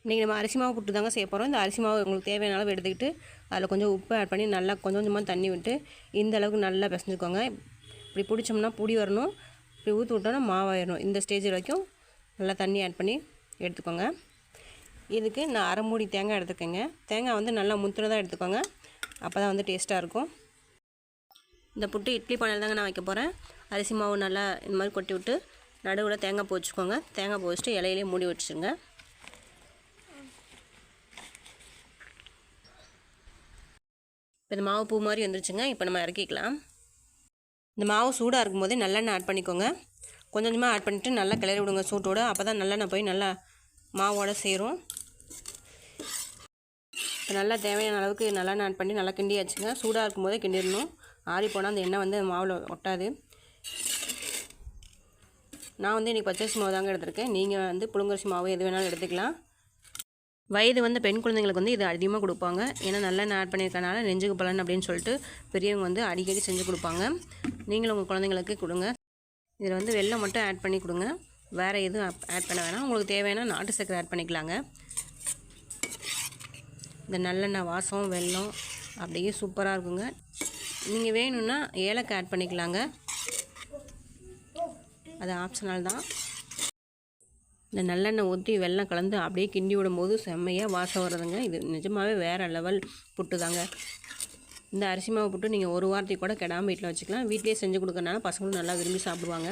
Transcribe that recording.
இன்றைக்கி நம்ம அரிசி மாவு புட்டு தாங்க செய்ய போகிறோம். இந்த அரிசி மாவு உங்களுக்கு தேவையான அளவு எடுத்துக்கிட்டு அதில் கொஞ்சம் உப்பு ஆட் பண்ணி நல்லா கொஞ்சம் கொஞ்சமாக தண்ணி விட்டு இந்த அளவுக்கு நல்லா பிசைஞ்சுக்கோங்க. இப்படி பிடிச்சோம்னா பொடி வரணும், இப்படி ஊற்றி விட்டோன்னா மாவாயிடணும். இந்த ஸ்டேஜ் வரைக்கும் நல்லா தண்ணி ஆட் பண்ணி எடுத்துக்கோங்க. இதுக்கு நான் அரை மூடி தேங்காய் எடுத்துக்கோங்க. தேங்காய் வந்து நல்லா முத்துனதாக எடுத்துக்கோங்க, அப்போ தான் வந்து டேஸ்ட்டாக இருக்கும். இந்த புட்டு இட்லி பானையில் தாங்க நான் வைக்க போகிறேன். அரிசி மாவு நல்லா இந்த மாதிரி கொட்டி விட்டு நடுவில் தேங்காய் பூ வச்சுக்கோங்க. தேங்காய் பூ வச்சுட்டு இலையிலே மூடி வச்சுருங்க. இப்போ இந்த மாவு பூ மாதிரி வந்துருச்சுங்க. இப்போ நம்ம இறக்கிக்கலாம். இந்த மாவு சூடாக இருக்கும்போதே நல்லெண்ணெய் ஆட் பண்ணிக்கோங்க. கொஞ்சம் கொஞ்சமாக ஆட் பண்ணிவிட்டு நல்லா கிளறி விடுங்க சூட்டோடு. அப்போ தான் நல்லெண்ணெய் போய் நல்லா மாவோடு சேரும். இப்போ நல்லா தேவையான அளவுக்கு நல்லெண்ணெய் ஆட் பண்ணி நல்லா கிண்டி வச்சுங்க. சூடாக இருக்கும்போதே கிண்டிடணும். ஆறி போனால் அந்த எண்ணெய் வந்து மாவில் ஒட்டாது. நான் வந்து இன்றைக்கி பச்சரிசி மாவு தாங்க எடுத்திருக்கேன். நீங்கள் வந்து புழுங்கரிசி மாவு எது வேணாலும் எடுத்துக்கலாம். வயது வந்து பெண் குழந்தைங்களுக்கு வந்து இது அதிகமாக கொடுப்பாங்க. ஏன்னா நல்லெண்ணெய் ஆட் பண்ணியிருக்கனால நெஞ்சுக்கு பலன் அப்படின்னு சொல்லிட்டு பெரியவங்க வந்து அடிக்கடி செஞ்சு கொடுப்பாங்க. நீங்களும் உங்கள் குழந்தைங்களுக்கு கொடுங்க. இதில் வந்து வெல்லம் மட்டும் ஆட் பண்ணி கொடுங்க, வேறு எதுவும் ஆட் பண்ண வேணாம். உங்களுக்கு தேவையான நாட்டு சர்க்கரை ஆட் பண்ணிக்கலாங்க. இந்த நல்லெண்ணெய் வாசம் வெல்லம் அப்படியே சூப்பராக இருக்குங்க. நீங்கள் வேணும்னா ஏலக்காய் ஆட் பண்ணிக்கலாங்க, அது ஆப்ஷனல் தான். இந்த நல்லெண்ணெய் ஊற்றி வெல்லம் கலந்து அப்படியே கிண்டி விடும்போது செம்மையாக வாசம் வருதுங்க. இது நிஜமாகவே வேறு லெவல் புட்டு தாங்க. இந்த அரிசி மாவு புட்டு நீங்கள் ஒரு வாரத்துக்கு கூட கெடாமல் வீட்டில் வச்சுக்கலாம். வீட்டிலே செஞ்சு கொடுக்கறனால பசங்களும் நல்லா விரும்பி சாப்பிடுவாங்க.